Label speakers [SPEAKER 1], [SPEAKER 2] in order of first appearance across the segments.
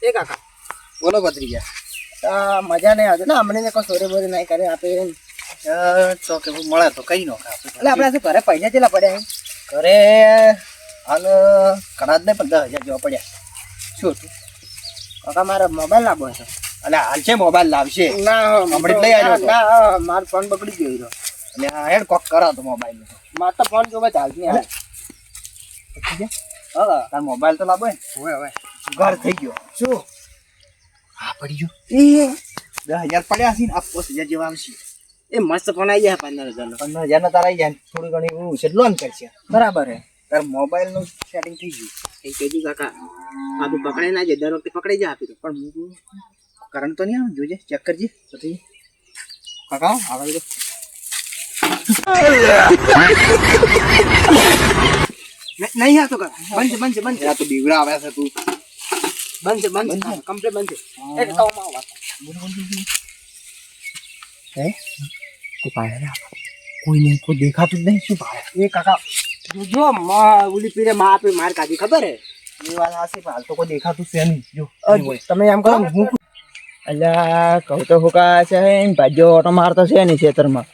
[SPEAKER 1] એ કાકા
[SPEAKER 2] બોલો ભત્રીજા.
[SPEAKER 1] મજા નહીં આવતી ને હમણાં કોઈ સોરી બોરી નહીં કરે આપે
[SPEAKER 2] તો કે મળે તો કઈ નો
[SPEAKER 1] એટલે આપણે શું ઘરે પૈસા કેટલા પડ્યા
[SPEAKER 2] ઘરે હાલ ઘણા જ નહીં પણ 10,000 જેવા પડ્યા.
[SPEAKER 1] શું હતું કાકા મારે મોબાઈલ લાવવો હતો.
[SPEAKER 2] એટલે હાલ છે મોબાઈલ લાવશે
[SPEAKER 1] ના
[SPEAKER 2] હમણાં જ લઈ આવ્યો હતો.
[SPEAKER 1] ના મારો ફોન બગડી ગયો
[SPEAKER 2] એટલે હા હેડ કોક કરો તો મોબાઈલ
[SPEAKER 1] મારે તો ફોન જોવા ચાલતી નહીં
[SPEAKER 2] હા તાર મોબાઈલ તો લાવો ને
[SPEAKER 1] હવે
[SPEAKER 2] ઘર થઈ ગયો.
[SPEAKER 1] શું
[SPEAKER 2] હા પડી ગયો.
[SPEAKER 1] એ
[SPEAKER 2] 10,000 પડ્યા છે ને આ 5,000 જેવા આવશે.
[SPEAKER 1] એ મસ્ત ફોન આવી જાય 15,000
[SPEAKER 2] 15,000 ના તારા આવી જાય થોડી ઘણી એવું છે લોન કરશે.
[SPEAKER 1] બરાબર હે
[SPEAKER 2] તાર મોબાઈલ નું સેટિંગ થઈ ગયું.
[SPEAKER 1] એ કીધું કાકા આ તું પકડાઈ ના જાય દર વખતે પકડાઈ જાય આપી દો
[SPEAKER 2] પણ હું કરંટ તો નહીં આવે જોજે ચેક કરજે પછી કાકા આવે તો
[SPEAKER 1] નહીં આવતો કાકા બંધ
[SPEAKER 2] આ તો બીવડા આવે છે તું
[SPEAKER 1] બંધ કમ્પ્લીટ બંધ એ કાકા વાત
[SPEAKER 2] હે કોઈ પાડે કોઈ નહીં કોઈ દેખાતું જ નહીં શું પાડે
[SPEAKER 1] એ કાકા જો ઓલી પીરે માં આપે માર કાઢી ખબર હે
[SPEAKER 2] એ વાત હાસી પણ હાલ તો કોઈ દેખાતું છે નહીં જો
[SPEAKER 1] તમે એમ કરો હું
[SPEAKER 3] અલ્યા કહું તો હુકા છે ભાજ્યો ઓટો મારતો છે નહીં ખેતરમાં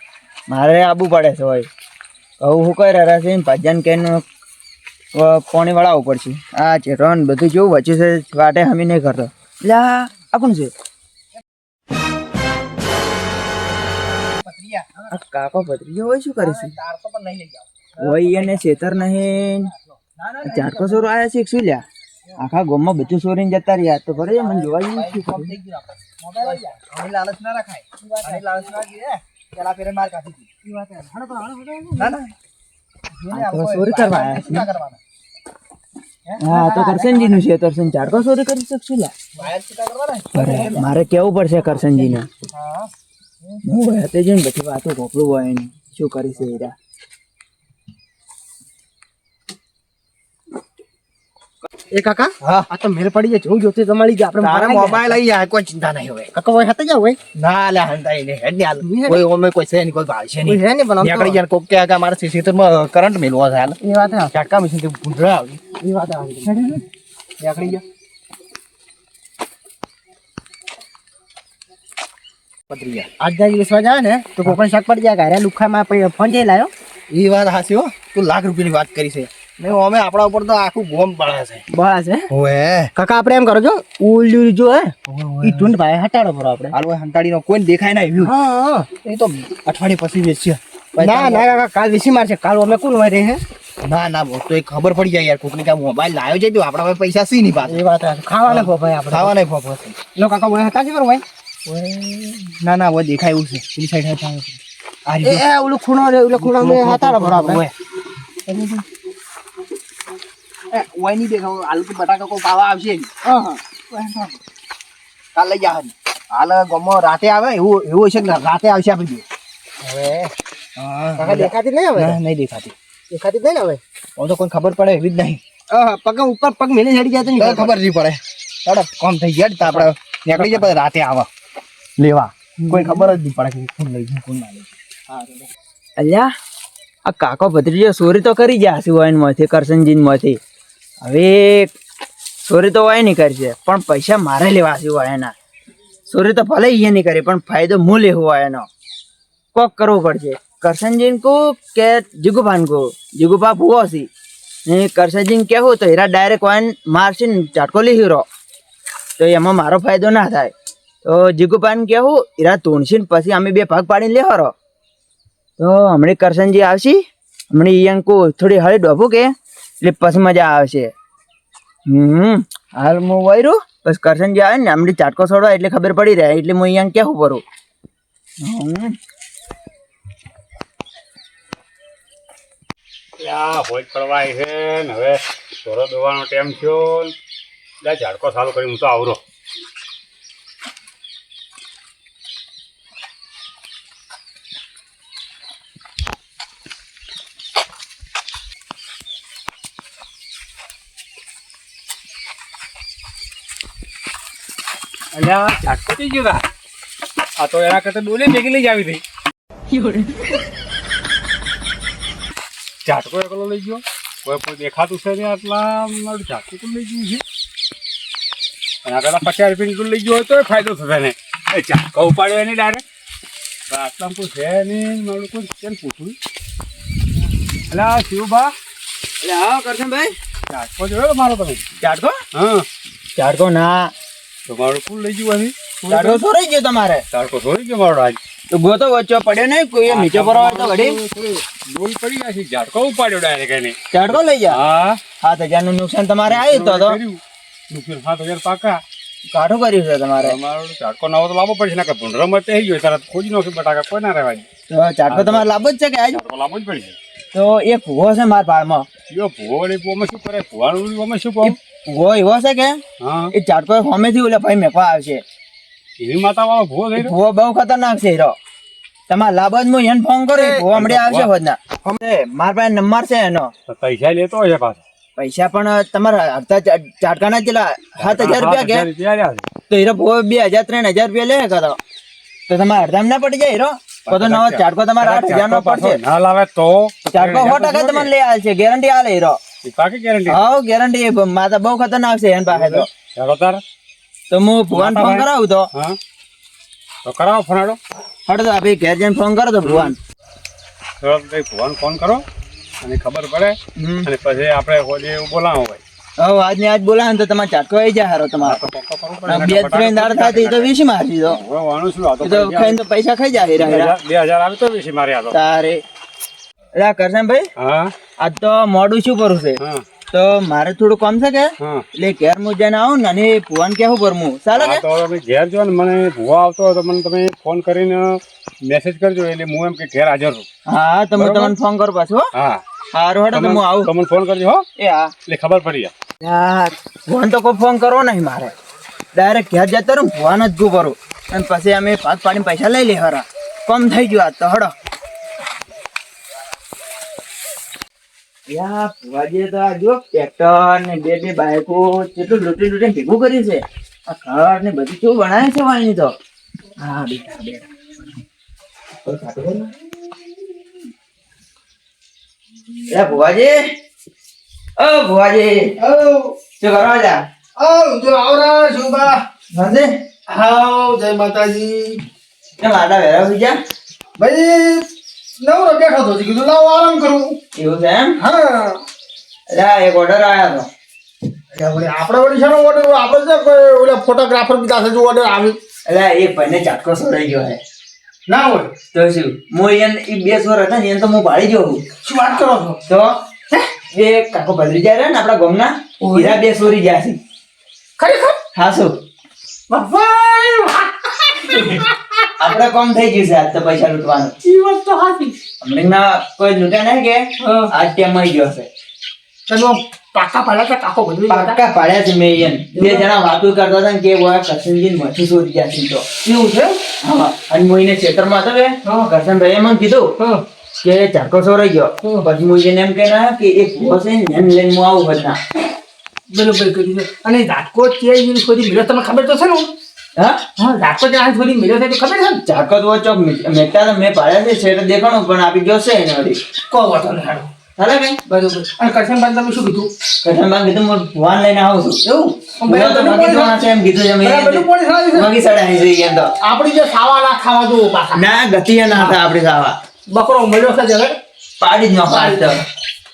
[SPEAKER 3] મારે આબુ પડે છે હોય કહું હું કઈ રહ્યા છે ભાજ્યાને કેન પાણી વળાવવું પડશે આ ચેટોન બધું જેવું વચ્ચે છે વાટે હમી નહીં કરતો એટલે આ કોણ છે આ કાકો ભત્રીજો હોય શું કરે છે
[SPEAKER 2] તાર તો પણ નહીં લઈ જાવ
[SPEAKER 3] હોય એને છેતર નહીં ચાટકો સોરો આવ્યા છે શું લ્યા આખા ગામમાં બધું સોરીને જતા રહ્યા તો ભરે મને જોવા જેવું શું કરું
[SPEAKER 2] મોબાઈલ આવી જાય આની લાલચ ના રખાય આની લાલચ ના ગીરે પેલા ફેરે માર કાઢી દીધી એ વાત ના ના
[SPEAKER 3] સોરી કરવા આવ્યા છે
[SPEAKER 2] ના કરવાના
[SPEAKER 3] હા તો કરશનજી નું છે કરશન ચાટકો સોરી કરી શકશું લ્યા
[SPEAKER 2] વાયર છૂટા કરવાના
[SPEAKER 3] અરે મારે કેવું પડશે કરશનજીને
[SPEAKER 2] હા
[SPEAKER 3] હું ગયા તે જઈને બધી વાતો કોપડું હોય એની શું કરી છે એરા
[SPEAKER 1] એ કાકા
[SPEAKER 2] હા
[SPEAKER 1] આ તો મેલ પડી જાય જોઉં જોતી તમારી જે આપણે
[SPEAKER 2] તારા મોબાઈલ આવી જાય કોઈ ચિંતા નહીં હવે
[SPEAKER 1] કાકા હોય હતા જાવ હોય
[SPEAKER 2] ના લે હંતાઈ ને હેડ ને હાલ કોઈ ઓમે કોઈ છે નહીં કોઈ ભાવ છે નહીં
[SPEAKER 1] હે ને પણ
[SPEAKER 2] નીકળી જાય કોક કે મારે સીસીતરમાં કરંટ મેલવો છે હાલ
[SPEAKER 1] એ વાત હે
[SPEAKER 2] ચાટકા મશીન થી ભૂંડરા આવી
[SPEAKER 1] એ વાત હે
[SPEAKER 2] નીકળી ગયા પત્રીયા
[SPEAKER 1] આજ જાય વિશ્વા જાય ને તો કોકણ શાક પડી જાય ઘરે લુખામાં ફોન જઈ લાયો
[SPEAKER 2] એ વાત હાસી હો તું લાખ રૂપિયાની વાત કરી છે નહીં અમે આપણા ઉપર તો આખું ગોમ પડે છે
[SPEAKER 1] બસ હે
[SPEAKER 2] ઓએ
[SPEAKER 1] કાકા આપણે એમ કરો છો ઉલ્યું જો હે ઈ ટુંડ ભાઈ હટાડો બરો આપણે
[SPEAKER 2] હાલ હંતાડીનો કોઈ દેખાય ના આવ્યું
[SPEAKER 1] હા
[SPEAKER 2] એ તો અઠવાડિયે પછી વેચશે
[SPEAKER 1] ના ના કાકા કાલ વિસી મારશે કાલ અમે કોણ હોય રે હે
[SPEAKER 2] ના ના તો એક ખબર પડી જાય યાર કોકને કે મોબાઈલ લાવ્યો છે તો આપણા પાસે પૈસા સી નહીં પાછા
[SPEAKER 1] એ વાત હે ખાવાના ફો ભાઈ આપણે
[SPEAKER 2] ખાવા નહીં ફોફો
[SPEAKER 1] લો કાકા હોય હતા છે ભાઈ
[SPEAKER 2] ના ના वो દેખાય એવું છે પેલી સાઈડ હતા આ
[SPEAKER 1] એ એ ઓલો ખૂણો રે ઓલો ખૂણો મે હટાડો બરો આપણે
[SPEAKER 2] ઓય નહીં દેખાવ આલુ કે બટાકા કોઈ પાવા આવશે
[SPEAKER 1] હા
[SPEAKER 2] કાલ લઈ જા હાલ ગમો રાતે આવે એવું એવું છે ને રાતે આવશે આપી દે હવે
[SPEAKER 1] કાકા દેખાતી નહીં હવે
[SPEAKER 2] નહીં દેખાતી
[SPEAKER 1] દેખાતી નહીં ને હવે
[SPEAKER 2] હું તો કોઈ ખબર પડે એવી જ નહીં
[SPEAKER 1] પગ ઉપર પગ મેલે ચડી જાય તો
[SPEAKER 2] કઈ ખબર નહીં પડે ચાલો કોમ થઈ ગયા તો આપણે નીકળી જાય પછી રાતે આવે લેવા કોઈ ખબર જ નહીં પડે કે કોણ લઈ જાય કોણ ના લઈ
[SPEAKER 3] અલ્યા આ કાકો ભત્રીજો ચોરી તો કરી ગયા હશે વાઈનમાંથી કરશનજીનમાંથી હવે ચોરી તો વાય નહીં કરશે પણ પૈસા મારે લેવા હશે વાયના ચોરી તો ભલે એ નહીં કરી પણ ફાયદો હું લેવું હોય એનો કોક કરવું પડશે કરશનજીન કો કે જીગુભાન કો જીગુભા ભૂવો હશે ને કરશનજીન કહેવું તો હીરા ડાયરેક્ટ વાઈન મારશે ને ચાટકો લઈ હીરો તો એમાં મારો ફાયદો ના થાય તો જીગુભાન કહેવું હીરા તોડશે ને પછી અમે બે ભાગ પાડીને લેવારો તો હમણાં કરશનજી આવશે હમણાં ઈયંકુ થોડી હળી ડોભું કે એટલે પછી મજા આવશે હાલ હું વૈરું બસ કરશનજી આવે ને હમણાં ચાટકો છોડવા એટલે ખબર પડી રહે એટલે હું ઈયંક કેવું કરું
[SPEAKER 4] હોજ પડવાય છે ને હવે સોરો દોવાનો ટાઈમ થયો એટલે ઝાડકો ચાલુ કરી હું તો આવરો અલ્યા ઝાડકો થઈ ગયો આ તો એના કરતા ડોલે ભેગી લઈ જ આવી હતી ઝાટકો એકલો લઈ ગયો કોઈ દેખાતું છે ને આટલા ઝાટકો તો લઈ ગયું છે અને આગળ 50 રૂપિયાની કુલ લઈ ગયો હોય તો ફાયદો થશે ને. એ ઝાટકો ઉપાડ્યો એને ડાયરેક્ટ આટલા કોઈ છે નહીં. મારું કોઈ કેમ પૂછવું? એટલે શિવભા
[SPEAKER 3] એટલે હા કરશનભાઈ,
[SPEAKER 4] ઝાટકો જોયો મારો તમે?
[SPEAKER 3] ચાટકો
[SPEAKER 4] હા,
[SPEAKER 3] ચાટકો ના,
[SPEAKER 4] તો મારું કુલ લઈ ગયું અહીં.
[SPEAKER 3] ચાટકો થોડી ગયો તમારે.
[SPEAKER 4] ઝાટકો થોડી ગયો મારો આજ.
[SPEAKER 3] તો ગોતો વચ્ચો પડ્યો નહીં, કોઈ નીચે પર હોય તો ઘડી
[SPEAKER 4] ડોલ પડી ગયા છે. ઝાટકો ઉપાડ્યો ડાયરેક્ટ એને.
[SPEAKER 3] ચાટકો લઈ જા.
[SPEAKER 4] હા,
[SPEAKER 3] 7,000 નું નુકસાન તમારે આવ્યું તો
[SPEAKER 4] કર્યું. નુકસાન 7,000 પાકા.
[SPEAKER 3] કાઠું કર્યું છે તમારે.
[SPEAKER 4] તમારો ઝાટકો નવો તો લાવવો પડશે. કે ભૂંડરામાં થઈ ગયો તરત ખોજી નાખ્યું બટાકા કોઈ ના રહેવા દે.
[SPEAKER 3] તો ચાટકો તમારે લાભ જ છે કે આજ?
[SPEAKER 4] ઝાટકો લાવવો જ પડશે.
[SPEAKER 3] તો એક ભૂવો છે મારા પાડમાં.
[SPEAKER 4] યો ભૂવો ને ભૂવામાં શું કરે? ભૂવાનું અમે શું કહું?
[SPEAKER 3] ભૂવો એવો છે કે
[SPEAKER 4] હા,
[SPEAKER 3] એ ચાટકો હોમેથી ઓલે ભાઈ મેકવા આવશે.
[SPEAKER 4] એવી માતા વાળો ભૂવો થઈ રહ્યો.
[SPEAKER 3] ભૂવો બહુ ખતરનાક છે હીરો. તમારે લાભ જ હું એને ફોન કરું, ભૂવો હમણાં આવશે હોદના. મારા પાસે નંબર છે એનો.
[SPEAKER 4] તો પૈસા લેતો હોય પાછો.
[SPEAKER 3] પૈસા પણ તમારા અડધા ચાટકાના જેટલા 7,000 રૂપિયા કે
[SPEAKER 4] રૂપિયા
[SPEAKER 3] તો હીરો ભૂવો 2,000-3,000 રૂપિયા લે કરો તો તમારે અડધા ના પડી જાય હીરો. તો નવો ચાટકો તમારે 8,000 નો પડશે.
[SPEAKER 4] ના લાવે તો
[SPEAKER 3] ચાટકો 100% તમને લઈ આવે છે, ગેરંટી આલે હીરો.
[SPEAKER 4] પાકી ગેરંટી.
[SPEAKER 3] હા ગેરંટી. માતા બહુ ખતરનાક છે એની પાસે તો.
[SPEAKER 4] ચાલો તાર.
[SPEAKER 3] તો હું ભુવાન ફોન કરાવું તો.
[SPEAKER 4] હા, તો કરાવો ફોન.
[SPEAKER 3] હડો તો આપણે ઘેર જઈને ફોન કરો તો ભુવાન.
[SPEAKER 4] ભુવાન ફોન કરો અને ખબર પડે અને પછી આપણે હોજે બોલાવો ભાઈ.
[SPEAKER 3] હવે આજ ને આજ બોલાવે તો તમારે ચાટકો આવી જાય હારો તમારે.
[SPEAKER 4] તો પક્કો કરવું પડે.
[SPEAKER 3] 2-3 દાડ થાય તો એ તો 20 મારી દો.
[SPEAKER 4] હવે વાણું શું? આ તો
[SPEAKER 3] એ તો ખાઈને તો પૈસા ખાઈ જાય હીરા હીરા.
[SPEAKER 4] 2,000 આવે તો વેચી મારી આ તો.
[SPEAKER 3] તારે એટલે કરશનભાઈ
[SPEAKER 4] હા
[SPEAKER 3] આજ તો મોડું શું કરું છે
[SPEAKER 4] હા
[SPEAKER 3] તો મારે થોડું કામ છે કે
[SPEAKER 4] હા.
[SPEAKER 3] એટલે ઘેર હું જઈને આવું ને અને ભુવાન કેવું પરમું ચાલે કે?
[SPEAKER 4] હા, તો તમે ઘેર જો ને મને ભૂવા આવતો હોય તો મને તમે ફોન કરીને મેસેજ કરજો એટલે હું એમ કે ઘેર હાજર છું.
[SPEAKER 3] હા તો હું તમને ફોન કરું પાછું.
[SPEAKER 4] હા,
[SPEAKER 3] સારું હેડો તો હું આવું.
[SPEAKER 4] તમને ફોન કરજો હો,
[SPEAKER 3] એ હા
[SPEAKER 4] એટલે ખબર પડી જાય.
[SPEAKER 3] યાર ભુવાન તો કોઈ ફોન કરવો નહીં મારે. ડાયરેક્ટ ઘેર જતો રહું ભુવાન જ ગુ કરું અને પછી અમે ભાગ પાડીને પૈસા લઈ લે હરા. કમ થઈ ગયું આજ તો હડો. યા ભુવાજીએ તો આ જો ટ્રેક્ટર ને બે બાઈકો કેટલું લૂંટી ભેગું કર્યું છે. આ ઘર ને બધું કેવું બનાવે છે વાણી તો. હા બેટા બેટા ભુવાજી, ઓ ભુવાજી શું કરો જા?
[SPEAKER 2] જો આવરા શુભા.
[SPEAKER 3] હંદે
[SPEAKER 2] હાઉ જય માતાજી.
[SPEAKER 3] કેમ આડા વેરા થઈ ગયા?
[SPEAKER 2] ભાઈ નવરો બેઠો તો કીધું લાવો આરામ કરું.
[SPEAKER 3] એવું છે એમ?
[SPEAKER 2] હા
[SPEAKER 3] અલ્યા એક ઓર્ડર આવ્યો હતો.
[SPEAKER 2] આપણે વળી છે ઓર્ડર આપણે છે ઓલા ફોટોગ્રાફર બી પાસે જો ઓર્ડર આવી.
[SPEAKER 3] અલ્યા એક ભાઈને ચાટકો સોરાઈ ગયો છે.
[SPEAKER 2] ના હોય
[SPEAKER 3] તો શું હું એને એ 2 સોર હતા ને એને તો હું ભાળી ગયો છું.
[SPEAKER 2] શું વાત કરો છો?
[SPEAKER 3] તો એ કાકો બદલી જાય ને આપણા ગામના હીરા 2 સોરી ગયા છે.
[SPEAKER 2] ખરેખર?
[SPEAKER 3] હા શું
[SPEAKER 2] બાપા
[SPEAKER 3] આપણે કામ થઈ ગયું છે આજ તો પૈસા લૂંટવાનું.
[SPEAKER 2] ઈ વાત તો હાચી.
[SPEAKER 3] હમણાં કોઈ લૂંટ્યા નહીં કે આજ ટાઈમ આવી ગયો છે.
[SPEAKER 2] તનો પાકા પાડ્યા કે કાકો બદલી
[SPEAKER 3] પાક્કા પાડ્યા છે મેં એને. 2 જણા વાતો કરતા હતા ને કે ઓય કરશનજી મઠી સોરી ગયા છે તો.
[SPEAKER 2] એવું છે?
[SPEAKER 3] હા અને હું એને ખેતરમાં હતો કે કરશનભાઈએ મને કીધું કે ચાટકો સોરાઈ ગયો. પછી હું એને એમ કહેના કે એક ભૂવો છે ને એને લઈને હું આવું બધા.
[SPEAKER 2] બરોબર કર્યું છે. અને રાજકોટ કે એની છોરી મળ્યો તમને ખબર તો છે ને?
[SPEAKER 3] હા
[SPEAKER 2] હા રાજકોટ આ છોરી મળ્યો છે તો ખબર છે ને?
[SPEAKER 3] ચાટકો તો ચોક મેકતા તો મેં પાડ્યા છે શેર દેખાણું પણ આપી ગયો છે એને વળી.
[SPEAKER 2] કો વાતો નહીં હાડો.
[SPEAKER 3] ચાલે કઈ?
[SPEAKER 2] બરોબર. અને કરશનભાઈ તમે શું કીધું?
[SPEAKER 3] કરશનભાઈ કીધું હું ભુવાન લઈને આવું છું.
[SPEAKER 2] એવું?
[SPEAKER 3] ભુવા તો બગીચામાં છે એમ કીધું છે મેં.
[SPEAKER 2] બધું પોણી સારી છે.
[SPEAKER 3] બગીચાડે આવી જઈએ એમ તો.
[SPEAKER 2] આપણી જે ખાવાના ખાવા દો પાછા.
[SPEAKER 3] ના ગતિએ ના હતા આપણી ખાવા.
[SPEAKER 2] બકરો મળ્યો છે જગત.
[SPEAKER 3] પાડી જ ન પાડી તો.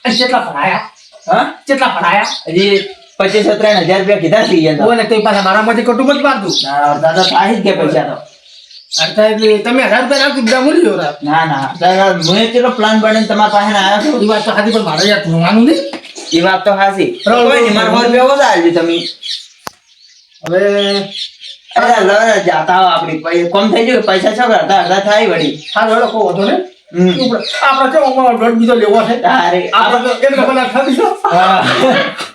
[SPEAKER 2] અને કેટલા ભરાયા?
[SPEAKER 3] હા
[SPEAKER 2] કેટલા ભરાયા?
[SPEAKER 3] હજી 25-23 હજાર રૂપિયા કીધા છે એને તો.
[SPEAKER 2] બોલે તો પાછા મારામાંથી કટુંબ જ મારતું.
[SPEAKER 3] ના અડધા તો થાય જ કે પૈસા તો.
[SPEAKER 2] અર્થાત એટલે તમે 1000 રૂપિયા રાખી બધા મૂલી લો.
[SPEAKER 3] ના ના તારા મેં કેટલો પ્લાન બનાવીને તમારા પાસે આવ્યો છું.
[SPEAKER 2] એ વાત તો હાથી પણ મારે યાર ભણવાનું નહીં.
[SPEAKER 3] એ વાત તો હાચી. કોઈ નહીં મારા 100 રૂપિયા ઓછા આપજો તમે.
[SPEAKER 2] હવે
[SPEAKER 3] અરે લડે જાતા આવો આપણી કોમ થઈ ગયું પૈસા છો અડધા અડધા થાય વળી.
[SPEAKER 2] સારું હેડો કહો હતો ને. આપણે કેવો અમારો બીજો લેવો છે.
[SPEAKER 3] તારે
[SPEAKER 2] આપણે તો એક નંબર ખાધીશું.
[SPEAKER 3] હા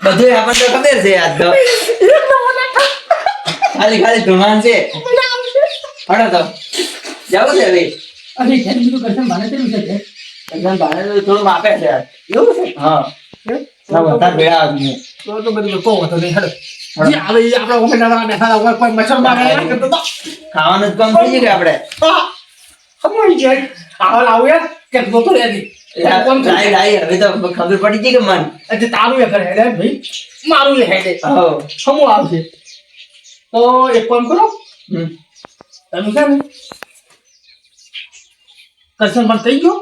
[SPEAKER 3] બધું આપણને તો ખબર છે આજ તો. ખાલી ધુમાન છે. હડો તો જાવું છે હવે.
[SPEAKER 2] અને જેને બીજું કરશે મને કેવું છે?
[SPEAKER 3] એકદમ ભાડે તો થોડું માપે છે યાર.
[SPEAKER 2] એવું છે?
[SPEAKER 3] હા ના વધારે ભેળા આદમી.
[SPEAKER 2] તો બધું કહો હતો નહીં હેડો. જે આવે એ આપણે ઓમેડાના બેઠા હોય કોઈ મચ્છર મારે નહીં કરતો તો.
[SPEAKER 3] ખાવાનું જ કામ થઈ ગયું આપણે.
[SPEAKER 2] સમજી જાય. આવા લાવું યાર કે તો રેડી. કોમ થાય.
[SPEAKER 3] લાઈ હવે તો ખબર પડી ગઈ કે મન.
[SPEAKER 2] એટલે તારું એ કરે હેડે ભાઈ મારું એ હેડે.
[SPEAKER 3] હો
[SPEAKER 2] સમો આવશે.
[SPEAKER 1] તો એક કામ કરો
[SPEAKER 3] હમ.
[SPEAKER 1] તમે છે ને કરશન પણ થઈ ગયો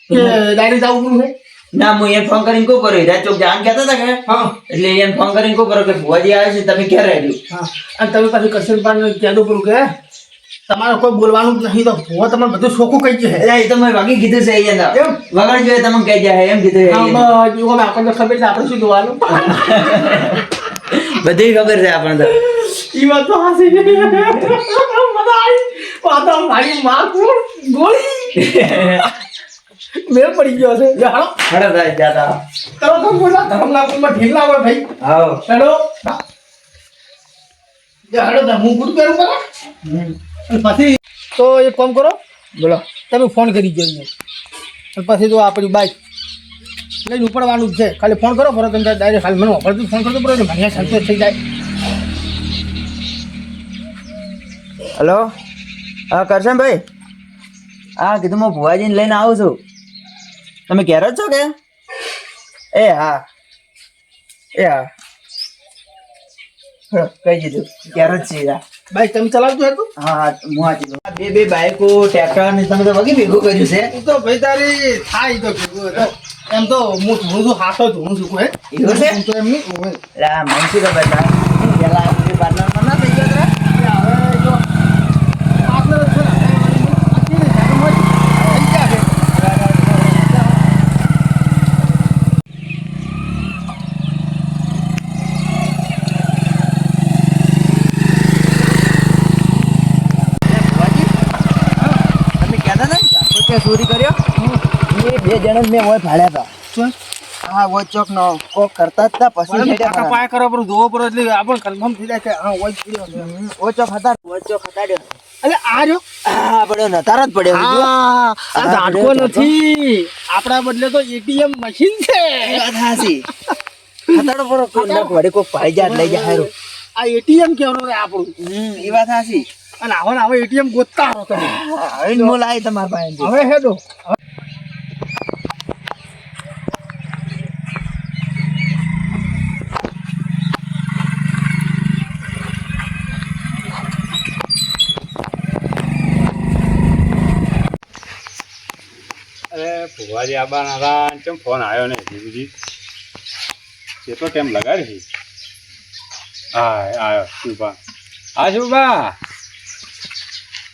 [SPEAKER 1] કે ડાયરેક્ટ આવું પડું છે
[SPEAKER 3] ના હું એને ફોન કરીને કહું કર્યો હીરા ચોક જાન કહેતા હતા કે
[SPEAKER 1] હા
[SPEAKER 3] એટલે એને ફોન કરીને કહું કર્યો કે ભુવાજી આવે છે તમે ક્યારે આવ્યું
[SPEAKER 1] હા અને તમે પાછું કરશન પણ કહેતું પડું કે તમારે કોઈ બોલવાનું જ નહીં તો ભૂવા તમારે બધું શોખું કહી છે
[SPEAKER 3] એટલે એ તો મેં વાગી કીધું છે અહીંયા
[SPEAKER 1] એમ?
[SPEAKER 3] વગર જોઈએ તમે કહી જાય એમ કીધું છે અહીંયા.
[SPEAKER 1] આપણને ખબર છે આપણે શું જોવાનું
[SPEAKER 3] બધી ખબર છે આપણને તો.
[SPEAKER 1] ઈ વાત તો હાસી છે મજા આવી પાછા મારી માં ગોળી મેળ પડી ગયો છે લે હાલો
[SPEAKER 3] હળો થાય જાતા
[SPEAKER 1] કરો તો બોલા ધર્મના કુલમાં ઢીલા હોય ભાઈ
[SPEAKER 3] આવો
[SPEAKER 1] હેડો જે હેડો તો હું ગુડ કરું કરા અને પછી તો એક કામ કરો
[SPEAKER 3] બોલો
[SPEAKER 1] તમે ફોન કરી જોઈએ અને પછી તો આપણી બાઈક લઈને ઉપડવાનું જ છે ખાલી ફોન કરો બરો તમે ડાયરેક્ટ ખાલી મને વાપરતું ફોન કરતો બરો મને સંતોષ થઈ જાય
[SPEAKER 3] હલો હા કરશનભાઈ હા કીધું હું ભુવાજીને લઈને આવું છું તમે ઘેર જ છો કે એ હા હેડો, કહી દીધું ઘેર જ છીએ યાર.
[SPEAKER 1] બાઈક તમે ચલાવતું હતું
[SPEAKER 3] હા હા હું હાચી કહું. બે બાઈકો ટ્રેક્ટર ને તમે તો વગી ભેગું કર્યું છે
[SPEAKER 1] એ તો ભાઈ તારી થાય ઈ તો ભેગું હતો. એમ તો હું ધોણું છું હાથો ધોણું છું કોઈ
[SPEAKER 3] એવું છે?
[SPEAKER 1] તો એમ નહીં હોય.
[SPEAKER 3] એટલે આ મને શું ખબર હતા પેલા આ પાર્લરમાં ના થઈ ગયો હતા?
[SPEAKER 1] હવે જો આપણે છે ને, આખી જગમાં થઈ ગયા છે.
[SPEAKER 3] તમે કહેતા હતા ને ચાકુ કે ચોરી કર્યો એ બે જણા મેં હોય ભાડ્યા હતા
[SPEAKER 1] શું?
[SPEAKER 3] હા વો ચોક નો કોક કરતા જ હતા પછી
[SPEAKER 1] બરાબર,
[SPEAKER 3] હેડ્યા
[SPEAKER 1] કાકા
[SPEAKER 3] ખરા.
[SPEAKER 1] પાય કરો પર ધોવો પર એટલે આપણને કન્ફર્મ થઈ જાય કે હા હોય જ પડ્યો છે.
[SPEAKER 3] વો ચોક હતા વો ચોક હટાડ્યો
[SPEAKER 1] એટલે આ રહ્યો
[SPEAKER 3] હા પડ્યો નતાર જ પડ્યો બીજું.
[SPEAKER 1] હા આ ઝાટકો નથી આપણા બદલે તો એટીએમ મશીન છે
[SPEAKER 3] એ વાત હાચી. હટાડો પડો કોઈ નક વળી કોક પાઈ જાય લઈ જાય હારું.
[SPEAKER 1] આ એટીએમ કેવાનું રે આપણું
[SPEAKER 3] એ વાત હાચી.
[SPEAKER 1] અને હવે એટીએમ ગોતતા રહો તમે
[SPEAKER 3] હવે મોલ આવી તમારા પાસે
[SPEAKER 1] હવે હેડો
[SPEAKER 4] અરે ભુવાજી આબાના હતા કેમ ફોન આવ્યો ને જીવીજી કેટલો ટાઈમ લગાડી છે હા આવ્યો શુભા હા શુભા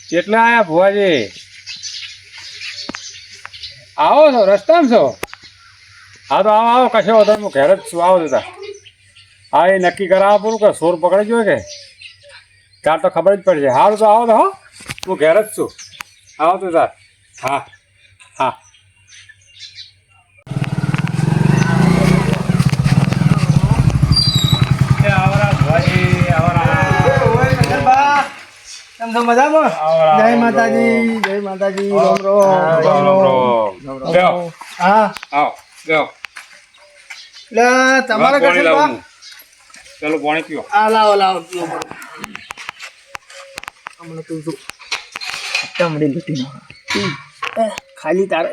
[SPEAKER 4] કેટલા આવ્યા ભુવાજી આવો છો રસ્તામાં છો હા તો આવો આવો કશો વાંધો નહીં, હું ઘેર જ છું આવો જતા હા એ નક્કી કરાવવા પૂરું કે સોર પકડી ગયો કે તાર તો ખબર જ પડશે સારું તો આવો તો હો હું ઘેર જ છું આવો તો તાર હા હા એ આવરા ભુવાજી આવરા
[SPEAKER 1] કેમ છો મજામાં
[SPEAKER 4] આવરા
[SPEAKER 1] જય માતાજી જય માતાજી રામ રામ
[SPEAKER 4] રામ રામ બેહો
[SPEAKER 1] હા
[SPEAKER 4] આવો બેહો
[SPEAKER 1] એટલે તમારા
[SPEAKER 4] પાણી
[SPEAKER 1] કશું
[SPEAKER 4] લાવું ચાલો પાણી પીઓ
[SPEAKER 1] આ લાવો પીવો પડો હમણાં તું શું
[SPEAKER 3] ચમડી લૂંટી નાખો.
[SPEAKER 1] ખાલી તારે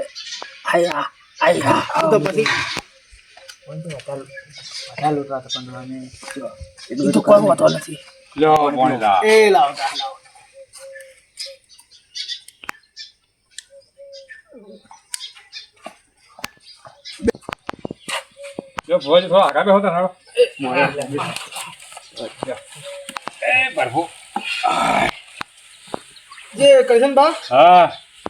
[SPEAKER 1] આય તો પછી
[SPEAKER 3] વધારે લૂંટવા તો પણ અમે જો,
[SPEAKER 1] એ તો કોઈ વાંધો નથી
[SPEAKER 4] લો પાણી લા
[SPEAKER 1] એ લાવો
[SPEAKER 4] જો ભુવાજી થોડા આગા બેહો તો સારો એ બરફો
[SPEAKER 1] જે કરશન બા
[SPEAKER 4] હા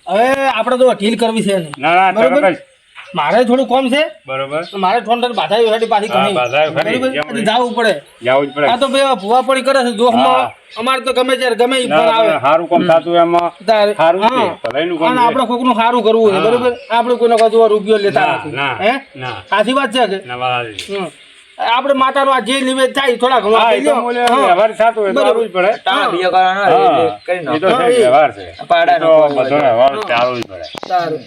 [SPEAKER 1] હવે આપણે તો ઢીલ કરવી છે નહીં
[SPEAKER 4] ના ના
[SPEAKER 1] બરોબર?
[SPEAKER 4] તરત જ
[SPEAKER 1] મારે થોડું કોમ છે
[SPEAKER 4] બરોબર
[SPEAKER 1] તો મારે થોડું બાધા પાછી
[SPEAKER 4] હા,
[SPEAKER 1] ઘણી
[SPEAKER 4] બાધાયું ખરી.
[SPEAKER 1] બરોબર?
[SPEAKER 4] જેમ
[SPEAKER 1] એટલે જાવું પડે
[SPEAKER 4] જવું જ પડે
[SPEAKER 1] આ તો ભાઈ ભૂવા પડી કરે છે જોખમાં
[SPEAKER 4] હા.
[SPEAKER 1] અમારે તો ગમે ત્યારે ગમે ઈ ફોન
[SPEAKER 4] ના,
[SPEAKER 1] આવે
[SPEAKER 4] સારું કામ થતું એમાં
[SPEAKER 1] તારે-
[SPEAKER 4] સારું છે
[SPEAKER 1] હા.
[SPEAKER 4] ભલાઈનું કામ
[SPEAKER 1] અને
[SPEAKER 4] છે.
[SPEAKER 1] આપણે કોકનું સારું કરવું છે
[SPEAKER 4] હા.
[SPEAKER 1] બરોબર આપણે કોઈનો કદું રૂપિયો લેતા
[SPEAKER 4] ના,
[SPEAKER 1] નથી
[SPEAKER 4] ના,
[SPEAKER 1] હે
[SPEAKER 4] ના.
[SPEAKER 1] સાચી વાત છે કે
[SPEAKER 4] ના, બરાબર.
[SPEAKER 1] હમ. આપણે માતાનો આ જે નિવેદ થાય થોડા ઘણું
[SPEAKER 4] હા,
[SPEAKER 1] આપી
[SPEAKER 4] એ તો
[SPEAKER 1] લ્યો.
[SPEAKER 4] બોલે
[SPEAKER 1] હા.
[SPEAKER 4] વ્યવહાર થતું હોય તો
[SPEAKER 1] બરોબર.
[SPEAKER 4] આવવું જ પડે
[SPEAKER 3] ટાણા બીજો કરવાનો હોય એટલે
[SPEAKER 4] હા,
[SPEAKER 3] કરી
[SPEAKER 4] એ
[SPEAKER 3] નાખો.
[SPEAKER 4] તો છે
[SPEAKER 1] હા,
[SPEAKER 4] જ, વ્યવહાર છે
[SPEAKER 3] પાડાનો
[SPEAKER 4] એ તો
[SPEAKER 3] કોઈ
[SPEAKER 4] બધો
[SPEAKER 3] હોય.
[SPEAKER 4] વ્યવહાર ચાલવું જ પડે
[SPEAKER 1] સારું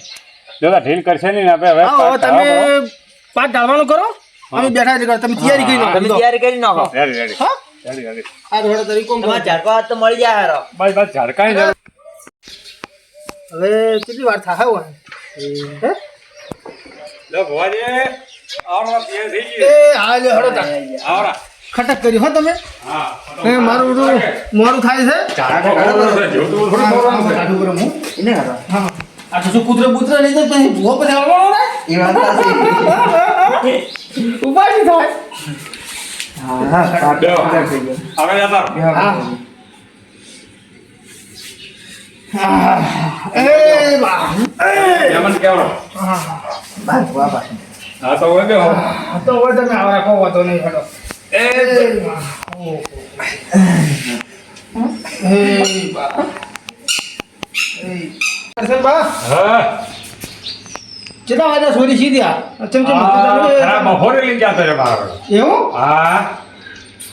[SPEAKER 4] જો તો ઢીલ કરશે નહીં ને આપણે હવે
[SPEAKER 1] હા, હવે
[SPEAKER 4] પાછા
[SPEAKER 1] તમે
[SPEAKER 4] આવો.
[SPEAKER 1] પાઠ ઢાળવાનું કરો અમે બેઠા જ તમે તૈયારી કરી નાખો
[SPEAKER 3] તમે
[SPEAKER 1] તો.
[SPEAKER 3] તૈયારી કરી નાખો.
[SPEAKER 4] Ready, ready.
[SPEAKER 1] હા
[SPEAKER 4] રેડી, રેડી.
[SPEAKER 1] આ થોડો તરીકો
[SPEAKER 3] તમારે ઝાડકો હાથ તો મળી જાય હારો.
[SPEAKER 4] બસ બસ ઝાડકાની જરૂર.
[SPEAKER 1] હવે કેટલી વાર થાય હોય હે
[SPEAKER 4] લો ભુવાજી આવરા તૈયાર થઈ
[SPEAKER 1] એ
[SPEAKER 4] ગઈ
[SPEAKER 1] હા લે હળો તા.
[SPEAKER 4] આવરા
[SPEAKER 1] ખટક કર્યું હો તમે
[SPEAKER 4] હા
[SPEAKER 1] એ મારું બધું મોડું થાય છે
[SPEAKER 4] ચાટકો ખબર છે જોતું થોડું ખબર છે
[SPEAKER 1] કાઢું બરાબર હું
[SPEAKER 2] એને કરો
[SPEAKER 1] હા આ તો શું કૂતરો બૂતરો લઈ જાય પછી ભૂવો પછી આવવાનો ને
[SPEAKER 2] એ વાત સાચી
[SPEAKER 1] ઉપાડી થાય
[SPEAKER 2] હા હા
[SPEAKER 4] બેહો. આગળ જતા રહો.
[SPEAKER 1] હા એ બા
[SPEAKER 4] મહેમાન કેવડો
[SPEAKER 2] બાર ભૂવા પાસે
[SPEAKER 4] હા તો હોય બેહો.
[SPEAKER 1] આ તો હોય તમે આવા રાખો વાતો નહીં ખડો એ બા એ બા
[SPEAKER 4] હા
[SPEAKER 1] કેટલા વાગ્યા સોરી સીધી આ ચમચમ
[SPEAKER 4] ખરા બપોરે લઈ જતો રે મારો
[SPEAKER 1] એવું
[SPEAKER 4] હા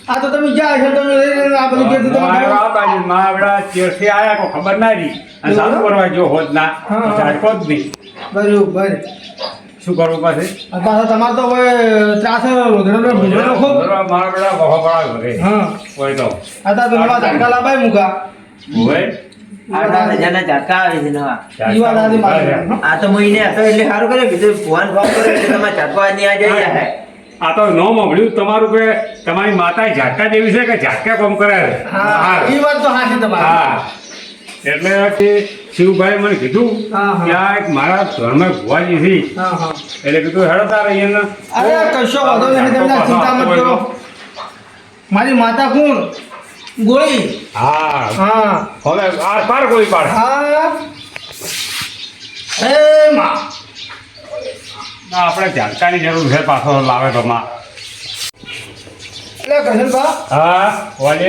[SPEAKER 1] આ તો તમે જ્યાં છો તમે આ બધું કે
[SPEAKER 4] મારો આ બાજુ મારા ચેરથી આયા કો ખબર ના રહી અને સારું કરવા જો હોત ના
[SPEAKER 1] હા.
[SPEAKER 4] ઝાટકો જ નહીં
[SPEAKER 1] બરોબર
[SPEAKER 4] શું કરવું પછી
[SPEAKER 1] પાછા તમારે તો હવે ત્રાસ રોધડો ભૂંડો ખૂબ
[SPEAKER 4] મારા બેડા બહો બડા ઘરે
[SPEAKER 1] હા
[SPEAKER 4] હોય તો
[SPEAKER 1] આ તો નવા ઝાટકા લાભાય મુકા
[SPEAKER 4] હોય
[SPEAKER 3] 8,000 ના ઝાટકા આવે છે નવા.
[SPEAKER 1] ઈ વાત આજી મારી.
[SPEAKER 3] આ તો મહિને હતો એટલે સારું કર્યું કીધું ફોન કર્યો એટલે તમારે ઝાટકા નહીં આ જઈ જાય.
[SPEAKER 4] આ તો નો મળ્યું તમારું કે તમારી માતા ઝાટકા જેવી છે કે ઝાટકા કોમ કરે છે.
[SPEAKER 1] હા ઈ વાત તો હાચી તમારી
[SPEAKER 4] હા એટલે કે શિવભાઈ મને કીધું
[SPEAKER 1] હા, હા.
[SPEAKER 4] કે આ એક મારા ઘરમાં ભુવાજી છે
[SPEAKER 1] હા હા
[SPEAKER 4] એટલે કીધું હેડો તારે અહીંયા
[SPEAKER 1] અરે કશો વાંધો નહીં તમે ચિંતા મત કરો મારી માતા કોણ ગોળી
[SPEAKER 4] હા
[SPEAKER 1] હા
[SPEAKER 4] હવે આર પાર કોઈ પાડ
[SPEAKER 1] હા એ માં
[SPEAKER 4] ના, આપણે ઝાટકાની જરૂર છે પાછો લાવે તો માં
[SPEAKER 1] એટલે કરશનભા
[SPEAKER 4] હા વાલે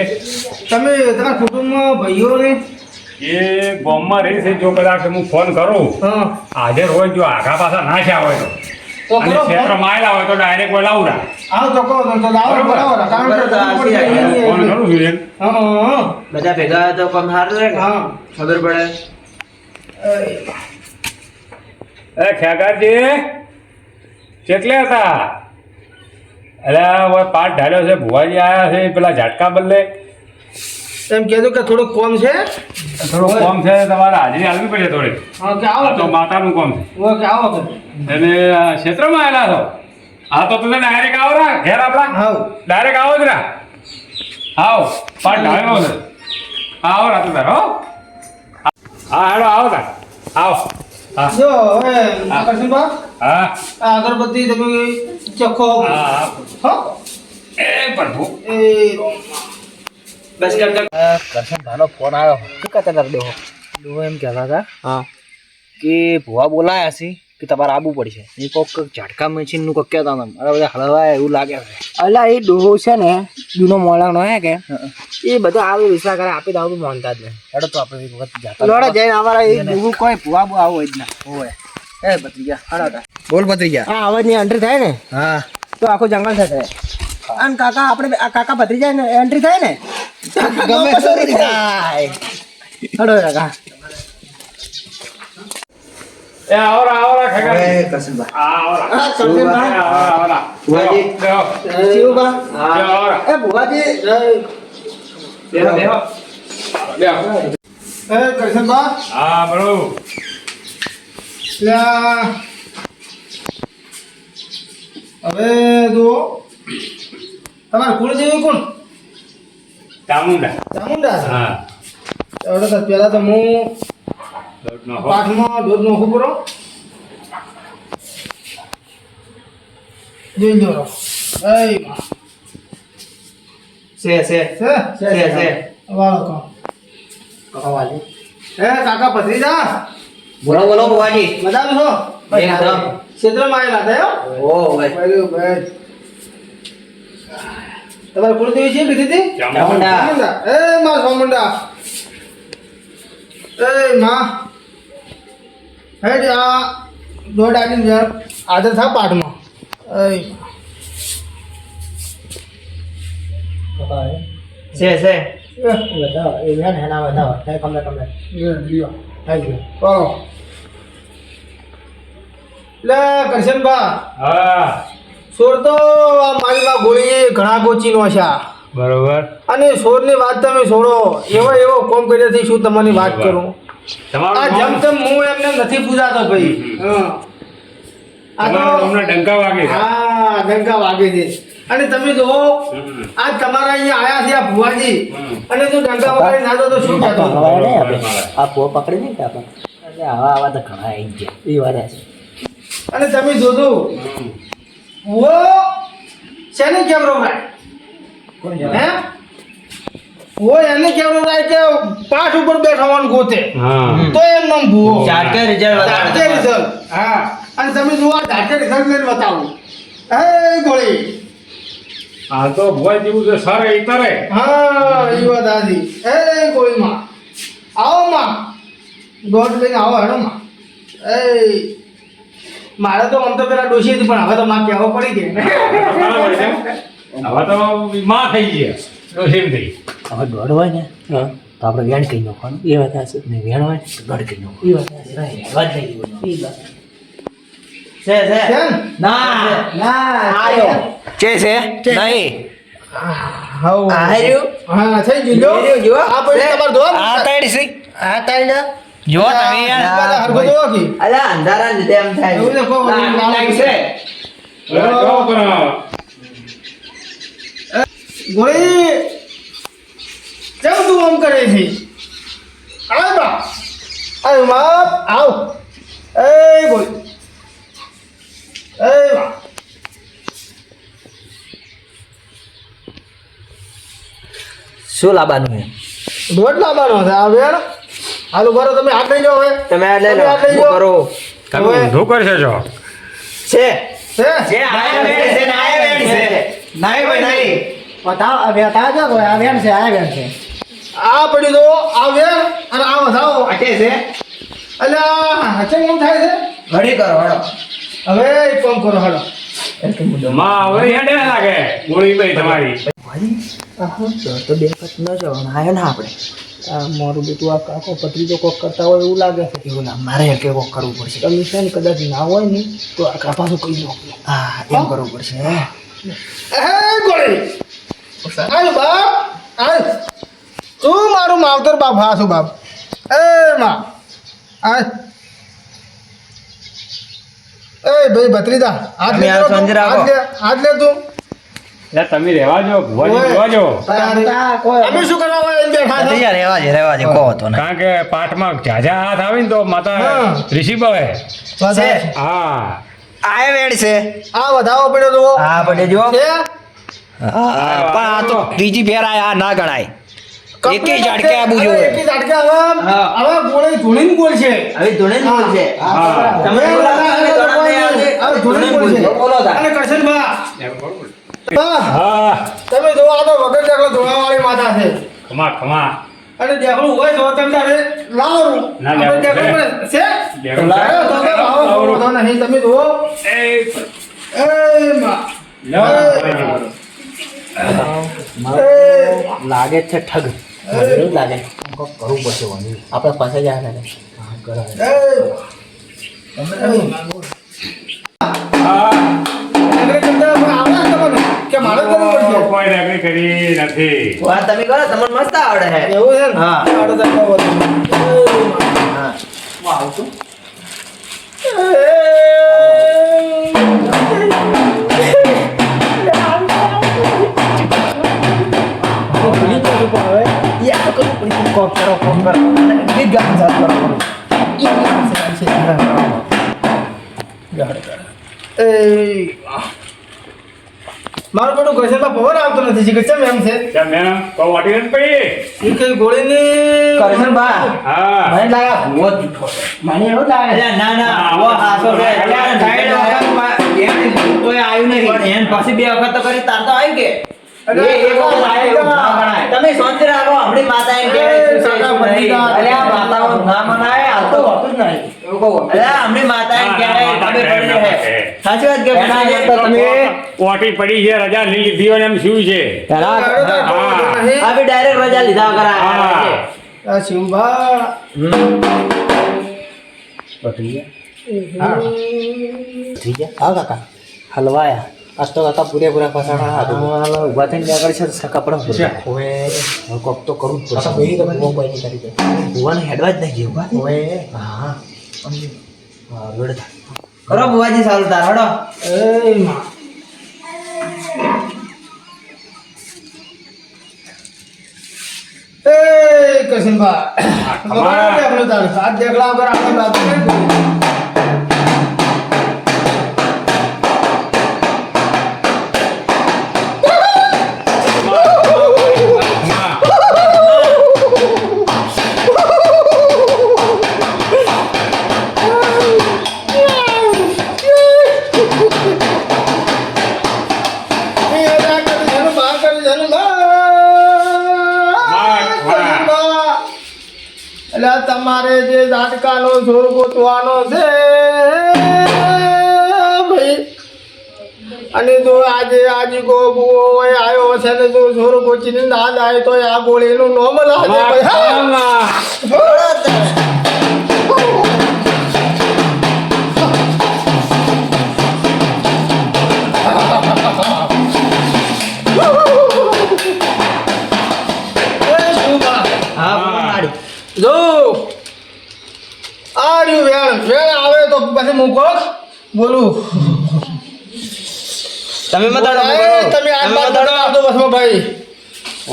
[SPEAKER 1] તમે તમારા કુટુંબમાં ભાઈઓને
[SPEAKER 4] એ ગામમાં રહી છે જો કદાચ હું ફોન કરું
[SPEAKER 1] હા
[SPEAKER 4] હાજર હોય જો આઘા પાછા ના છે હોય તો
[SPEAKER 1] તો
[SPEAKER 4] અને
[SPEAKER 1] કરો
[SPEAKER 4] ક્ષેત્ર માયેલા હોય તો ડાયરેક્ટ કોઈ લાવડા
[SPEAKER 1] આવ તો કહો તો લાવો બરાબર કારણ કે
[SPEAKER 3] બરાબર,
[SPEAKER 1] જરૂર પડી જાય
[SPEAKER 4] ફોન
[SPEAKER 1] એની.
[SPEAKER 4] કરું છું એમ
[SPEAKER 1] હા હા
[SPEAKER 3] બધા ભેગા હોય તો કામ સારું રહે ને?
[SPEAKER 1] હા
[SPEAKER 3] ખબર પડે.
[SPEAKER 4] એ ખેગારજી કેટલે હતા અલ્યા હવે પાટ ઢાળ્યો છે ભુવાજી આયા છે પેલા ઝાટકા બદલે
[SPEAKER 1] એમ કહેજો કે થોડુંક કોમ છે
[SPEAKER 4] થોડું કોમ છે તમારે હાજરી આવવી પડે થોડી
[SPEAKER 1] હા કે આવો
[SPEAKER 4] આ તો માતાનું કોમ છે
[SPEAKER 1] ઓ કે આવો કે
[SPEAKER 4] અને ક્ષેત્રમાં આવેલા છો હા તો તમે ડાયરેક્ટ આવો ને ઘેર આપણા
[SPEAKER 1] હાવ
[SPEAKER 4] ડાયરેક્ટ આવો જ ના આવો પાટ ઢાળેલો છે હા આવો રાતું તાર હો હા હેડો આવો તાર આવો હા
[SPEAKER 1] જો હવે કરશનભા
[SPEAKER 4] હા
[SPEAKER 1] આ અગરબત્તી તમે ચખો
[SPEAKER 4] હા
[SPEAKER 1] હો
[SPEAKER 4] એ પ્રભુ
[SPEAKER 1] એ
[SPEAKER 3] બસ કર કર.
[SPEAKER 2] કરશનભાઈનો ફોન આવ્યો શું કહેતા હતા ડોહો ડોહો એમ કહેતા હતા
[SPEAKER 3] હા
[SPEAKER 2] કે ભુવા બોલાયા છે કે તમારે આવવું પડશે એ કોક ઝાટકા મશીનનું કોક કહેતા હતા અરે બધા હળવાય એવું લાગે છે
[SPEAKER 3] અલા એ ડોહો છે ને જૂનો મોલાનો હે કે એ બધા આવું વિશ્વાસ કરે આપી તો આવું માનતા જ નહીં.
[SPEAKER 2] હેડો તો આપણે એક વખત જાતા
[SPEAKER 3] લોડા જઈને અમારા એ ડોહું કોઈ ભૂવા બુ આવું જ ના
[SPEAKER 2] હોય એ ભત્રીજા
[SPEAKER 3] હળો તા.
[SPEAKER 2] બોલ ભત્રીજા
[SPEAKER 3] આ અવાજની એન્ટ્રી થાય ને
[SPEAKER 2] હા
[SPEAKER 3] તો આખું જંગલ થશે અને કાકા આપણે આ કાકા ભત્રીજા ને એન્ટ્રી થાય ને
[SPEAKER 2] ગમે
[SPEAKER 3] તો ચોરી થાય. હળો કાકા
[SPEAKER 4] એ આવરા આવરા ખેગારજી
[SPEAKER 2] એ કરશનભાઈ
[SPEAKER 4] આવરા
[SPEAKER 3] હા, કરશનભાઈ.
[SPEAKER 4] આવરા
[SPEAKER 3] ભુવાજી.
[SPEAKER 4] બેહો
[SPEAKER 3] શિવબા.
[SPEAKER 4] આવરા
[SPEAKER 3] એ ભુવાજી
[SPEAKER 4] બેહો બેહો બેહો
[SPEAKER 1] એ કરશનભા
[SPEAKER 4] હા બરોબર
[SPEAKER 1] એટલે આ હવે જુઓ તમારા કુળદેવી કોણ
[SPEAKER 4] ચામુંડા
[SPEAKER 1] ચામુંડા
[SPEAKER 4] હા
[SPEAKER 1] હવે તો પહેલા તો હું
[SPEAKER 4] દોઢ નો હો.
[SPEAKER 1] પાઠમાં દૂધ નોખું કરો જોઈ લો એ માં.
[SPEAKER 3] છે છે
[SPEAKER 1] છે
[SPEAKER 3] છે છે
[SPEAKER 1] વાળો કામ
[SPEAKER 3] કવાલી
[SPEAKER 1] એ કાકા ભત્રીજા
[SPEAKER 3] બોલો બોલો ભુવાજી
[SPEAKER 1] મજામાં છો
[SPEAKER 3] એકદમ.
[SPEAKER 1] ક્ષેત્રમાં આવેલા હતા
[SPEAKER 3] ઓ ભાઈ
[SPEAKER 1] બરોબર તમારે કુળદેવી છે કીધી હતી
[SPEAKER 3] ચામુંડા.
[SPEAKER 1] ચામુંડા. એ માં ચામુંડા એ માં હેડ આ દોઢ આદમી આદર થા પાઠમાં એ
[SPEAKER 3] છે છે
[SPEAKER 1] એટલે કરશનભા
[SPEAKER 4] હા
[SPEAKER 1] સોર તો આ મારી માં ગોળીએ ઘણા ગોચીનો છે
[SPEAKER 4] બરોબર
[SPEAKER 1] અને સોરની વાત તમે છોડો એવો કોમ કર્યાથી શું તમારી વાત કરું
[SPEAKER 4] તમારું
[SPEAKER 1] આ
[SPEAKER 4] નામ?
[SPEAKER 1] જેમ તેમ હું એમને નથી પૂજાતો ભાઈ હા આ
[SPEAKER 4] તમારું
[SPEAKER 1] તો
[SPEAKER 4] તમને ડંકા વાગે છે
[SPEAKER 1] હા ડંકા વાગે છે અને તમે જો આજ તમારા અહીંયા આયા છે આ ભુવાજી અને જો ડંગા વગર ના દો તો શું કહેતો
[SPEAKER 2] આ પો પકડી નહીં કે આપણે એટલે આવા તો ઘણા આવી ગયા એ વાત છે.
[SPEAKER 1] અને તમે જોજો વો શેને કેમેરો રાય હે વો એને કેમેરો રાય કે પાઠ ઉપર બેઠવાનું ગોતે તો એમ નામ ભુવો
[SPEAKER 3] ચાટકે રિઝલ્ટ
[SPEAKER 1] ધાટકે રિઝલ્ટ હા અને તમે જુઓ આ ધાટકે રિઝલ્ટ લઈને બતાવો એ ગોળી
[SPEAKER 4] આ તો ભોય જેવું છે સારે ઈ તારે
[SPEAKER 1] હા એ વાત આજી એ ગોળી માં આવો માં દોઢ લઈને આવો હેડો માં એ મારે તો આમ તો પેલા ડોશી હતી પણ હવે તો માં કહેવો પડી ગઈ
[SPEAKER 4] હવે તો માં થઈ ગયા ડોસીમ થઈ
[SPEAKER 2] હવે દોડ હોય ને તો આપણે વેણ કહી નાખવાનું એ વાત છે ને વેણ હોય તો દોડ કહી નાખવાનું એ વાત છે એ વાત
[SPEAKER 3] છે
[SPEAKER 1] કેમ
[SPEAKER 3] ના
[SPEAKER 1] ના
[SPEAKER 3] આયો છે નહીં
[SPEAKER 1] હાઉ
[SPEAKER 3] આર્યું
[SPEAKER 1] હા થઈ ગયું
[SPEAKER 3] જો
[SPEAKER 1] આ પછી તમાર દો
[SPEAKER 3] આ તાઈડ સી આ તાઈડ જો તમે યાર
[SPEAKER 1] હરકો દો કી
[SPEAKER 3] અલા અંધારા લીધે એમ થાય
[SPEAKER 1] એવું દેખો,
[SPEAKER 3] લાઈટ છે
[SPEAKER 4] જો કરો
[SPEAKER 1] ગોળી કેમ તું આમ કરે છે આવ બા આવ બાપ આવ એ ગોળી એ બા
[SPEAKER 2] શું લાવવાનું છે
[SPEAKER 1] દોઢ લાવવાનો છે આ વેણ હાલ ઉભા રહો તમે હાથ લઈ જાઓ હવે
[SPEAKER 3] તમે આ લઈ
[SPEAKER 1] તમે
[SPEAKER 3] લો
[SPEAKER 1] હાથ લઈ જાઓ.
[SPEAKER 3] કરો
[SPEAKER 4] તમે ઊંધું કરશે જો
[SPEAKER 3] છે
[SPEAKER 1] છે
[SPEAKER 3] છે આયા વેણ છે ને આયા વેણ છે નહીં ભાઈ નહીં
[SPEAKER 2] બતાવ આ બેટા જો આ વેણ છે આ વેણ છે
[SPEAKER 1] આ પડી દો આ વેણ અને આ વધાવો
[SPEAKER 3] અટે છે
[SPEAKER 1] અલ્યા હચે કેમ થાય છે
[SPEAKER 3] ઘડી કરો હળો
[SPEAKER 1] હવે એક કામ કરો હાલો
[SPEAKER 4] માં વળી હેડે લાગે ગોળી ભાઈ તમારી
[SPEAKER 2] તો બે વખત ન જવાનું આયો ને આપણે આ મારું બેટું આ કાકો પત્રીજો કોક કરતા હોય એવું લાગે છે એવું ના મારે કે કોક કરવું પડશે તમે છે ને કદાચ ના હોય ને તો આ કાપાનું કહી દો હા એમ કરવું પડશે
[SPEAKER 1] એ ગોળી આય બાપ આય તું મારું માવતર બાપ હા છું બાપ એ માં આય એ ભાઈ ભત્રીજા હાથ
[SPEAKER 3] તમે
[SPEAKER 1] લે
[SPEAKER 3] આ
[SPEAKER 1] તું,
[SPEAKER 3] સંજય રાખો.
[SPEAKER 1] હાથ લે તું
[SPEAKER 4] એટલે તમે રહેવા જો ભુવાજી રહેવા જો
[SPEAKER 1] અમે શું કરવા હોય એમ બેઠા છે?
[SPEAKER 3] રેવા દે કહો તો
[SPEAKER 4] કારણ કે પાઠમાં ઝાઝા હાથ આવે ને તો માતા
[SPEAKER 1] હા.
[SPEAKER 4] ઋષિ બળે
[SPEAKER 1] બસ
[SPEAKER 3] છે.
[SPEAKER 4] હા
[SPEAKER 3] આય વેણ છે
[SPEAKER 1] આ વધાવો પડ્યો તો
[SPEAKER 3] હા પડે જો
[SPEAKER 1] છે
[SPEAKER 3] પણ આ તો ત્રીજી ફેર આ ના ગણાય એકે ઝાટકે આબુ
[SPEAKER 1] હવે
[SPEAKER 3] જોઈએ
[SPEAKER 1] એકે ઝાટકે હવે
[SPEAKER 3] હા.
[SPEAKER 1] હવે ગોળી ધૂણીને બોલ છે
[SPEAKER 3] હવે ધોણે જ બોલ છે
[SPEAKER 4] હા.
[SPEAKER 3] તમે
[SPEAKER 1] હવે
[SPEAKER 3] બોલાવો, તમે ધોરણ ને આવજે.
[SPEAKER 1] હવે ધૂણીને બોલ છે.
[SPEAKER 3] બોલો તાર.
[SPEAKER 1] અને કરશનભા, બા,
[SPEAKER 4] હા
[SPEAKER 1] તમે જો આ તો વગર ડેકલો ધોળાવાળી માતા છે
[SPEAKER 4] ખમા ખમા
[SPEAKER 1] અને ડેકલું હોય તો તમે તારે લાવો
[SPEAKER 4] ના,
[SPEAKER 1] આપણે ડેકલું
[SPEAKER 4] લેવું
[SPEAKER 1] પણ છે
[SPEAKER 4] ડેકલું
[SPEAKER 1] લાવો તો કે લાવો વાંધો નહીં તમે જુઓ
[SPEAKER 4] એ
[SPEAKER 1] એ માં
[SPEAKER 4] લો.
[SPEAKER 2] લાગે છે ઠગ એવું લાગે કોક કરવું પડશે વાનું આપણે પાસે જાય ને
[SPEAKER 4] હા
[SPEAKER 1] એગ્રે કરતા પણ આવડે છે તમને કે મારે કરવું પડશે
[SPEAKER 4] કોઈ નકરી કરી નથી
[SPEAKER 3] વાત તમે કરો તમને મસ્ત આવડે છે
[SPEAKER 1] એવું છે ને
[SPEAKER 3] હા.
[SPEAKER 1] આવડે તો કહો તો.
[SPEAKER 3] હા
[SPEAKER 1] મારું પેલું ઘસેમાં પવન આવતો નથી કે કેમ એમ છે
[SPEAKER 4] ત્યાં મેં કહું વાટી નથી પડી
[SPEAKER 1] એ કઈ ગોળીની
[SPEAKER 3] કરશન બા
[SPEAKER 4] હા
[SPEAKER 3] મને લાગે ભૂવો જ જૂઠો છે.
[SPEAKER 2] મને એવું લાગે
[SPEAKER 3] અલ્યા ના ના ભૂવો હાચો છે. અલ્યા સાઈડ વખતમાં એમ કોઈ આવ્યું નહીં પણ એમ પછી બે વખત તો કરી તાર તો આવ્યું કે
[SPEAKER 1] અરે,
[SPEAKER 3] એ એક વખત આવ્યું, ના ગણાય. તમે શાંતિ રાખો આપણી માતા એમ કહે છે, શું છે, શું નહીં. અલ્યા માતાઓ ના મનાય આ તો હોતું જ નહીં. એવું કહું. અલ્યા આપણી માતા એમ કહે છે, ખબર પડી છે. સાચી વાત કે
[SPEAKER 2] એના તો તમે
[SPEAKER 4] વાટી પડી છે રજા નહીં લીધી હોય ને એમ શું છે
[SPEAKER 3] પેલા
[SPEAKER 1] નહીં.
[SPEAKER 3] આપી ડાયરેક્ટ રજા લીધા કરા
[SPEAKER 4] હા.
[SPEAKER 1] આ શિવભા
[SPEAKER 2] ઠીક છે હા કાકા હલવાયા આજ તો કાકા પૂરેપૂરા ફસાણા ઉભા થઈને આગળ છે તો કપડા હવે કોક તો કરવું જ પડશે મોબાઈલ ની કરી દે ભુવાને હેડવા જ નહીં જેવું હવે હા
[SPEAKER 3] કરો બુવાજી સારું તાર હડો
[SPEAKER 1] એ માં કરશનભા
[SPEAKER 4] ખમા.
[SPEAKER 1] આપણો તાર હાથ દેખલા વગર આપણે વાત નહીં કરી. એટલે તમારે જે ઝાટકાનો છોડ ગોતવાનો છે ભાઈ, અને જો આજે આજીકો બુઓ હોય આવ્યો છે ને જો છોડ ગોચીને ના જાય તો આ ગોળીનું નોમ લાગે ભાઈ. હા. જો આ રહ્યું વેણ આવે તો પછી મૂકો બોલું.
[SPEAKER 3] તમે મતાડો
[SPEAKER 1] તમે આ બાદ આપજો બસમાં ભાઈ.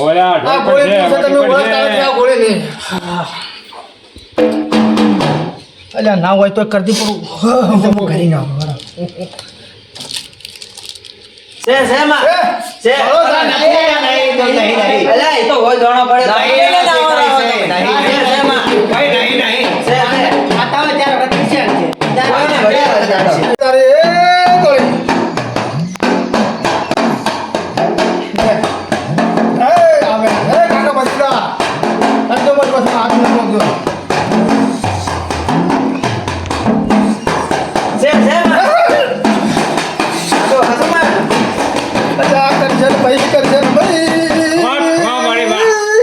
[SPEAKER 4] ઓલા
[SPEAKER 1] આ ગોળી પૂછે તમે ઓળખતા નથી આ ગોળી નહીં. અલ્યા ના હોય તો કરતી પડું ઘરી ના
[SPEAKER 3] છે માં છે
[SPEAKER 1] નહીં.
[SPEAKER 3] અલ્યા એ તો હોય દોણો પડે તો
[SPEAKER 2] નહીં,
[SPEAKER 3] એને ના
[SPEAKER 2] નહીં,
[SPEAKER 3] આવડે.
[SPEAKER 2] નહીં, નહીં,
[SPEAKER 3] છે, છે માં. છે.
[SPEAKER 2] આતાવે ત્યારે વખત શિક્ષણ છે
[SPEAKER 3] કોઈને ઘડિયાળ જ આવશે.
[SPEAKER 1] તારે એ ગોળી આવે કાકા બચડા અંતો બસ હાથ મૂકજો.
[SPEAKER 3] છે માં. તો હસમાં
[SPEAKER 1] અલ્યા કરજન ભાઈ કરજન ભાઈ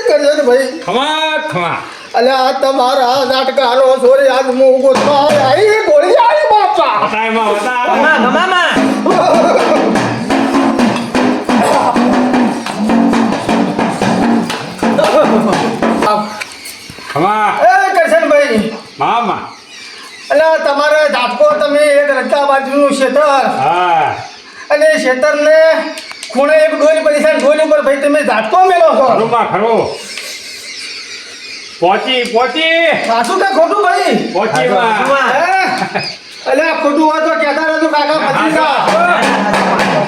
[SPEAKER 1] કરજન ભાઈ.
[SPEAKER 4] ખમા
[SPEAKER 1] અલ્યા તમારા નાટકાનો સોરી આજ હું ગોતવા આવી ગોળી આવી બાપા.
[SPEAKER 4] બતાય માં બતા
[SPEAKER 3] ગમા ગમામાં
[SPEAKER 4] ખમા
[SPEAKER 1] એ કરશનભાઈ,
[SPEAKER 4] મામા
[SPEAKER 1] અલ્યા તમારે ઝાપકો તમે એક રસ્તા બાજુનું ક્ષેત્ર
[SPEAKER 4] હા
[SPEAKER 1] અને ક્ષેત્રને ખૂણે એક ડોલી પડી છે, ડોલી ઉપર ભાઈ તમે ઝાટકો મેલો છો.
[SPEAKER 4] ખરું માં ખરું પહોંચી
[SPEAKER 1] સાચું કે ખોટું ભાઈ?
[SPEAKER 4] પહોંચી માં
[SPEAKER 1] હે? અલ્યા ખોટું હોય તો કહેતા રહેજો કાકા ભત્રીજા.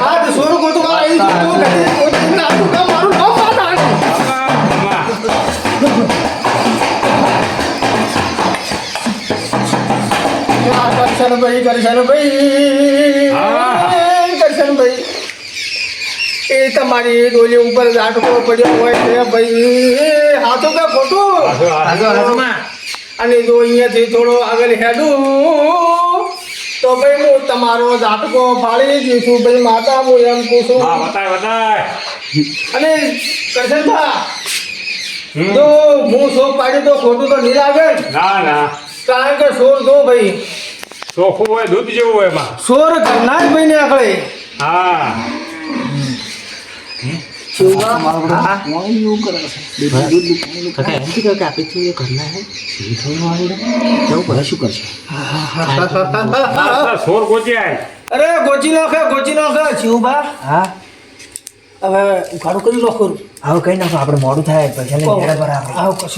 [SPEAKER 1] આજ સોરું ખોટું આવી તું ઘડી કોઈ નાટું કામ મારું ન પાડે.
[SPEAKER 4] ખમા
[SPEAKER 1] કરશનભાઈ કરશનભાઈ એ તમારી ડોલી ઉપર ઝાટકો પડ્યો હોય છે ભાઈ, હાથું કે ખોટું?
[SPEAKER 3] હસમાં
[SPEAKER 1] અને જો અહીંયાથી થોડો આગળ હેડું તો ભાઈ હું તમારો ઝાટકો ફાડી દઈશું ભાઈ માતા હું એમ પૂછું.
[SPEAKER 4] હા બતાય
[SPEAKER 1] અને કરશનભા
[SPEAKER 4] હમ.
[SPEAKER 1] જો હું શોખ પાડી તો ખોટું તો નહીં લાગે ને?
[SPEAKER 4] ના
[SPEAKER 1] કારણ કે સોર જો ભાઈ
[SPEAKER 4] ચોખ્ખું હોય દૂધ જેવું હોય એમાં
[SPEAKER 1] સોર ઘરના જ ભાઈ ને આકડે.
[SPEAKER 4] હા
[SPEAKER 2] કાકા એમ કે આપણે તો એ કરના હે એ થોડું આવડે તો બધા શું કરશે
[SPEAKER 4] આ સોર ગોચી આય
[SPEAKER 1] અરે ગોચી નાખે શિવબા.
[SPEAKER 3] હા
[SPEAKER 1] હવે ઉઘાડું કરી લો ખરું.
[SPEAKER 3] હવે કઈ નાખો આપણે મોડું થાય પૈસા લઈને ઘરે બરાબર
[SPEAKER 1] આવ કશો